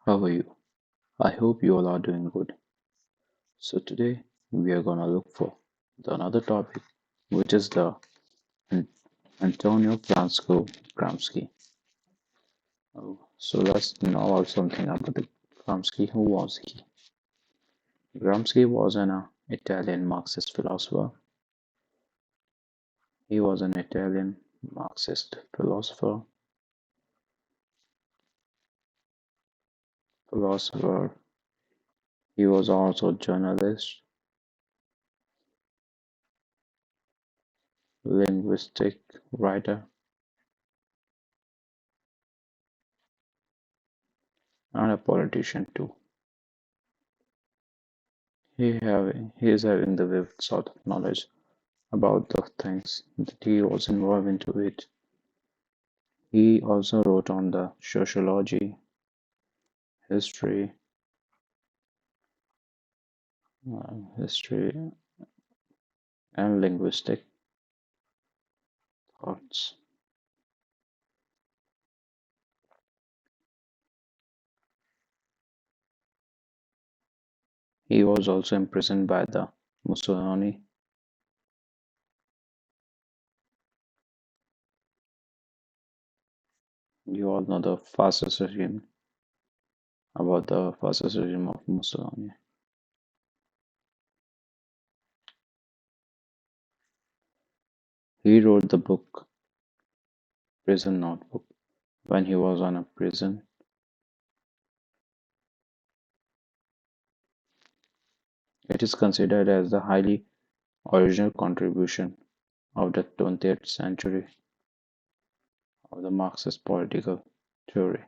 How are you? I hope you all are doing good. So today we are gonna look for another topic, which is the An- Antonio Francisco Gramsci. So let's know about something about the Gramsci. Who was he? Gramsci was an Italian Marxist philosopher. He was an Italian Marxist philosopher. Philosopher. He was also a journalist, linguistic writer, and a politician too. He is having the vivid sort of knowledge about the things that he was involved into it. He also wrote on the sociology, history, history and linguistic thoughts. He was also imprisoned by the Mussolini. You all know the fascist regime, about the fascist regime of Mussolini. He wrote the book Prison Notebook when he was on a prison. It is considered as the highly original contribution of the 20th century of the Marxist political theory.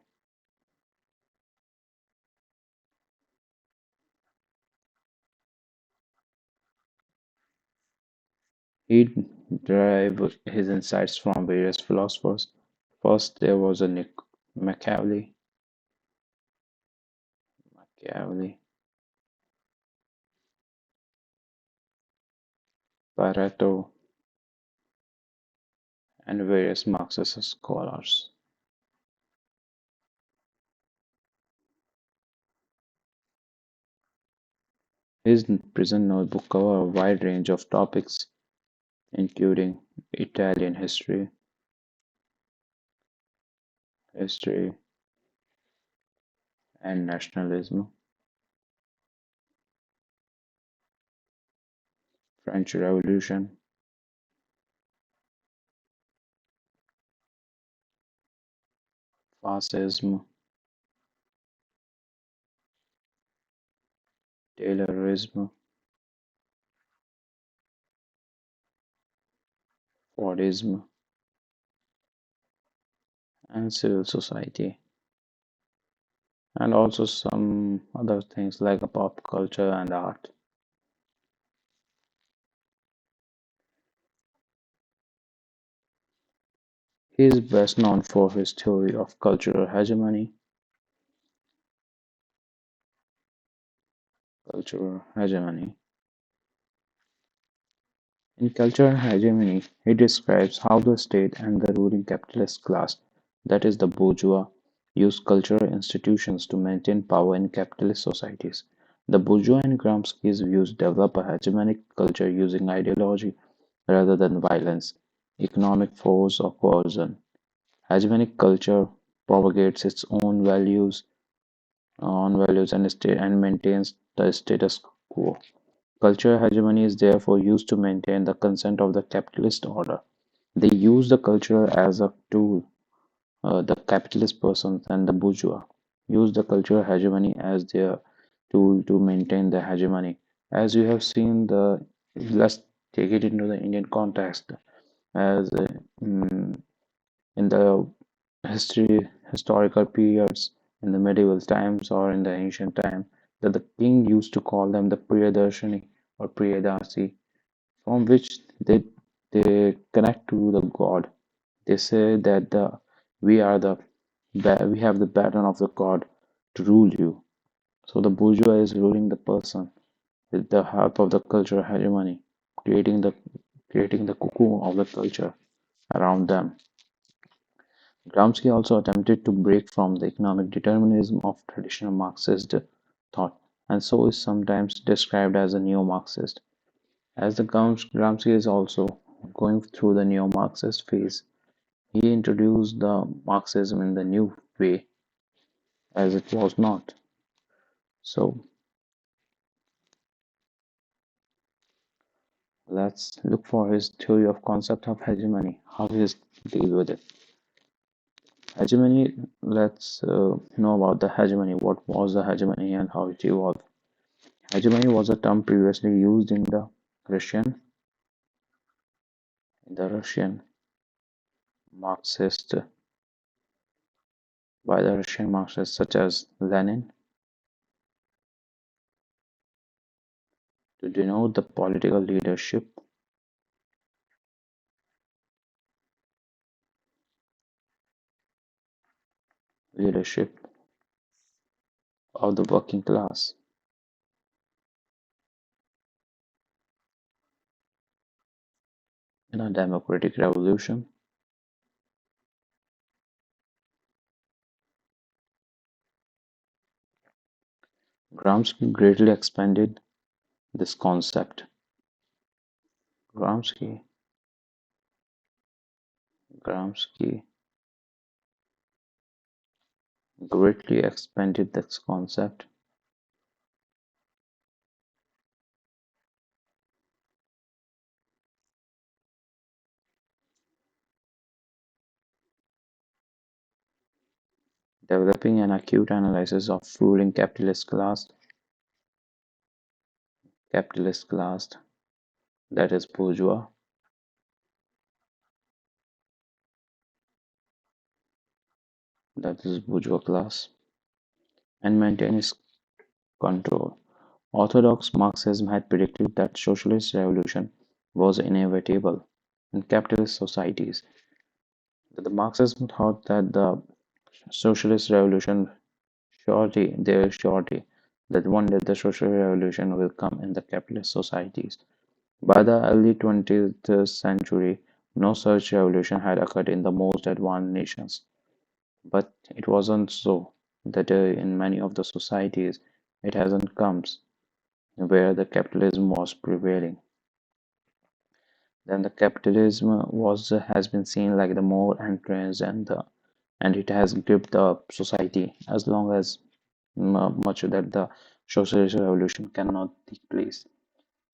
He derived his insights from various philosophers. First, there was a Machiavelli, Machiavelli, Pareto, and various Marxist scholars. His prison notebook covered a wide range of topics, including Italian history and nationalism, French Revolution, fascism, Taylorism, Fordism, and civil society, and also some other things like pop culture and art. He is best known for his theory of cultural hegemony. In cultural hegemony, he describes how the state and the ruling capitalist class, that is the bourgeois, use cultural institutions to maintain power in capitalist societies. The bourgeois in Gramsci's views develop a hegemonic culture using ideology rather than violence, economic force, or coercion. Hegemonic culture propagates its own values and maintains the status quo. Cultural hegemony is therefore used to maintain the consent of the capitalist order. They use the culture as a tool. The capitalist persons and the bourgeois use the cultural hegemony as their tool to maintain the hegemony. As you have seen, let's take it into the Indian context. As in the historical periods in the medieval times or in the ancient time, that the king used to call them the Priyadarshini or Priyadasi, from which they connect to the god. They say that we have the baton of the god to rule you. So the bourgeois is ruling the person with the help of the cultural hegemony, creating the creating the cocoon of the culture around them. Gramsci also attempted to break from the economic determinism of traditional Marxist thought, and so is sometimes described as a neo-Marxist. As the Gramsci is also going through the neo-Marxist phase, he introduced the Marxism in the new way as it was not. So let's look for his theory of concept of hegemony, how he deal with it. Hegemony, let's know about the hegemony. What was the hegemony and how it evolved? Hegemony was a term previously used Russian, in the Russian Marxist by the Russian Marxists such as Lenin to denote the political leadership of the working class in a democratic revolution. Gramsci greatly expanded this concept. Gramsci, Gramsci greatly expanded this concept, developing an acute analysis of ruling capitalist class that is bourgeois class, and maintain its control. Orthodox Marxism had predicted that socialist revolution was inevitable in capitalist societies. The Marxism thought that the socialist revolution there is surety that one day the social revolution will come in the capitalist societies. By the early 20th century, no such revolution had occurred in the most advanced nations. But it wasn't so that in many of the societies it hasn't come where the capitalism was prevailing. Then the capitalism was has been seen like the more entrenched and it has gripped the society as long as much that the socialist revolution cannot take place.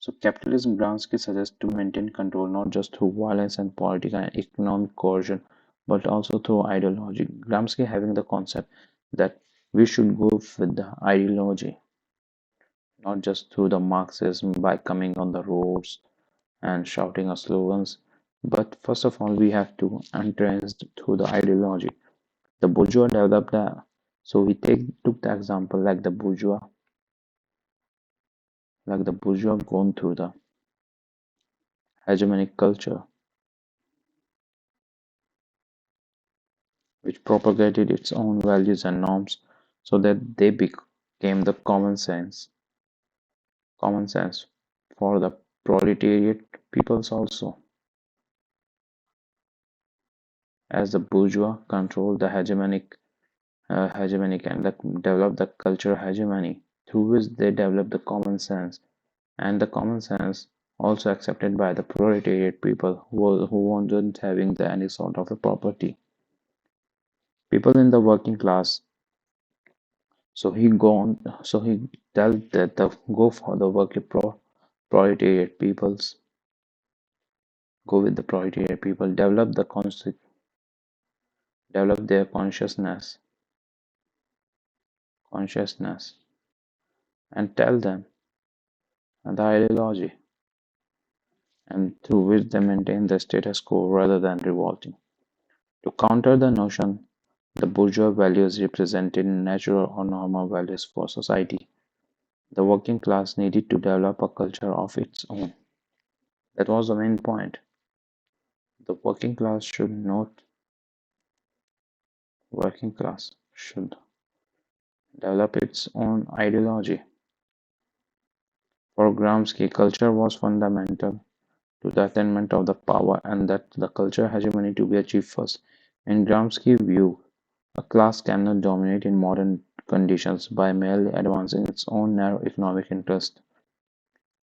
So capitalism Gramsci suggests to maintain control not just through violence and political and economic coercion, but also through ideology. Gramsci having the concept that we should go with the ideology, not just through the Marxism by coming on the roads and shouting our slogans, but first of all we have to entrench through the ideology. The bourgeois developed a so we took the example like the bourgeois gone through the hegemonic culture, which propagated its own values and norms so that they became the common sense for the proletariat peoples also. As the bourgeois controlled the hegemonic and developed the cultural hegemony through which they developed the common sense, and the common sense also accepted by the proletariat people who weren't having any sort of a property. People in the working class. So he tells that the go for the working proletariat peoples, go with the proletariat people, develop their consciousness, and tell them the ideology, and through which they maintain the status quo rather than revolting. To counter the notion, the bourgeois values represented natural or normal values for society. The working class needed to develop a culture of its own. That was the main point. The working class should develop its own ideology. For Gramsci, culture was fundamental to the attainment of the power and that the culture hegemony to be achieved first. In Gramsci's view, a class cannot dominate in modern conditions by merely advancing its own narrow economic interest.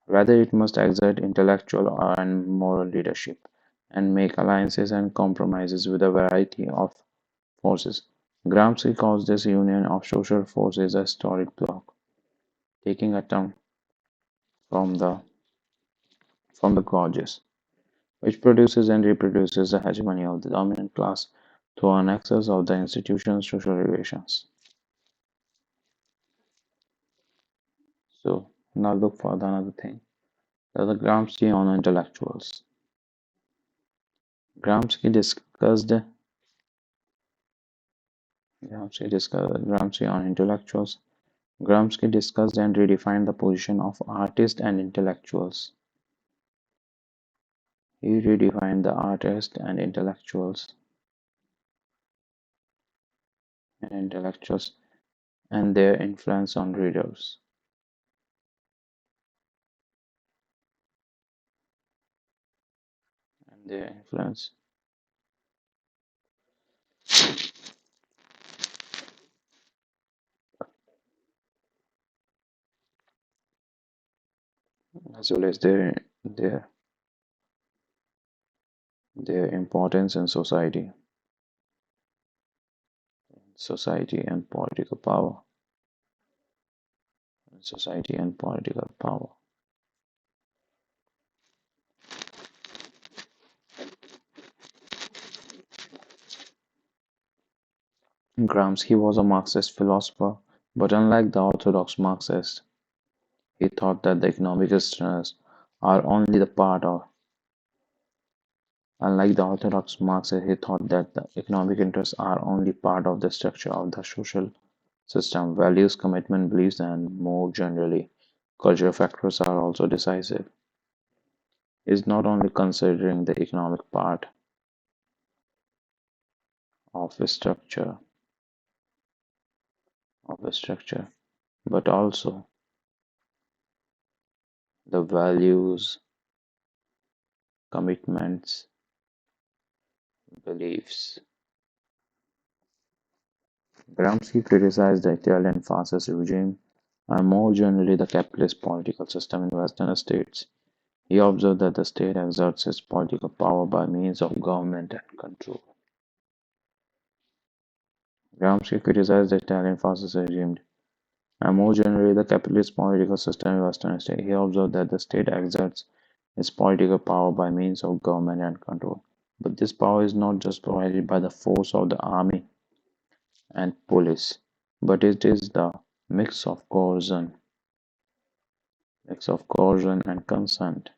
Rather, it must exert intellectual and moral leadership, and make alliances and compromises with a variety of forces. Gramsci calls this union of social forces a historic bloc, taking a term from the gorgeous, which produces and reproduces the hegemony of the dominant class through an excess of the institution's social relations. So now look for the another thing. The Gramsci on intellectuals. Gramsci discussed Gramsci on intellectuals. Gramsci discussed and redefined the position of artists and intellectuals. He redefined the artists and intellectuals and their influence on readers and their influence as well as their importance in society and political power, society and political power. Gramsci was a Marxist philosopher, but unlike the orthodox Marxist, he thought that the economic interests are only the part of unlike the orthodox Marxists, he thought that the economic interests are only part of the structure of the social system. Values, commitment, beliefs, and more generally, cultural factors are also decisive. Is not only considering the economic part of a structure, but also the values, commitments, beliefs. Gramsci criticized the Italian fascist regime and more generally the capitalist political system in Western states. He observed that the state exerts its political power by means of government and control. Gramsci criticized the Italian fascist regime and more generally the capitalist political system in Western states. He observed that the state exerts its political power by means of government and control. But this power is not just provided by the force of the army and police, but it is the mix of coercion and consent.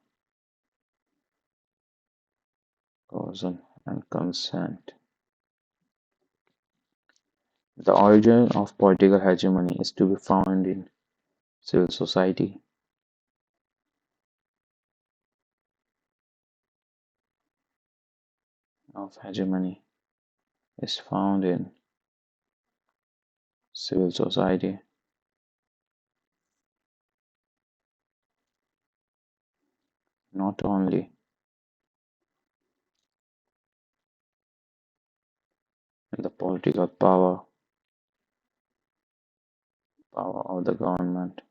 The origin of political hegemony is to be found in civil society. Of hegemony is found in civil society, not only in the political power of the government.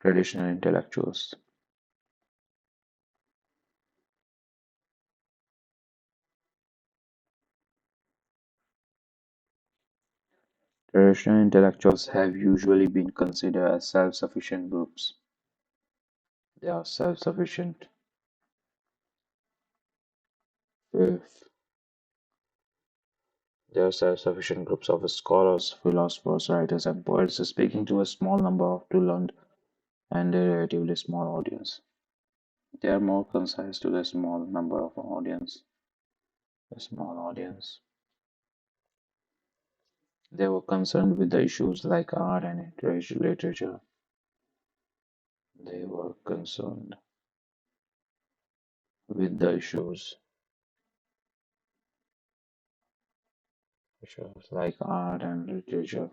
Traditional intellectuals. Traditional intellectuals have usually been considered as self-sufficient groups. They are self-sufficient if they are self-sufficient groups of scholars, philosophers, writers, and poets speaking to a small number of to learned and a relatively small audience. They are more concise to the small number of audience, a small audience. They were concerned with the issues like art and literature. They were concerned with the issues like art and literature.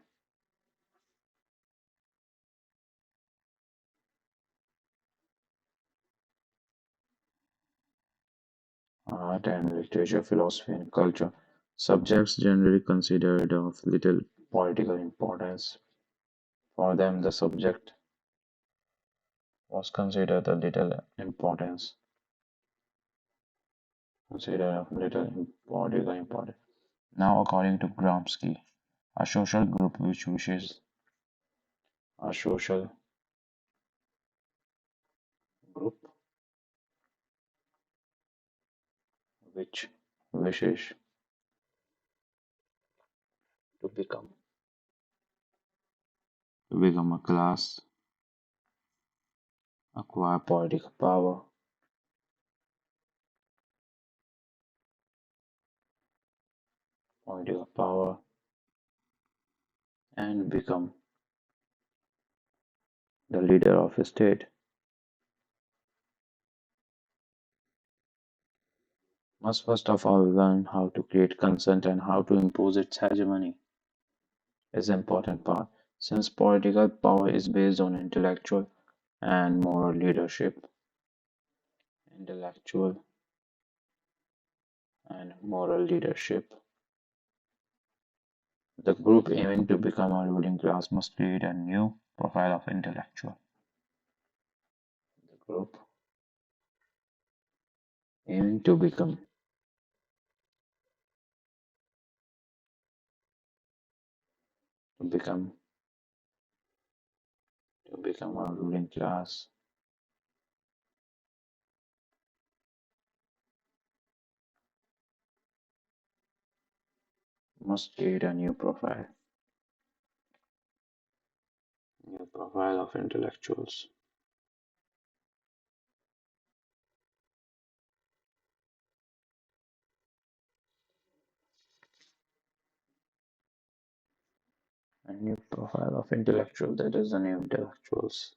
Art and literature, philosophy and culture. Subjects generally considered of little political importance. For them, the subject was considered of little importance, considered of little political importance. Now, according to Gramsci, a social group which wishes a social group which wishes to become a class, acquire political power, and become the leader of a state, must first of all learn how to create consent and how to impose its hegemony is an important part, since political power is based on and moral leadership, intellectual and moral leadership. The group aiming to become a ruling class must create a new profile of intellectual. The group aiming to become to become a ruling class must create a new profile of intellectuals. A new profile of intellectual, that is the new intellectuals.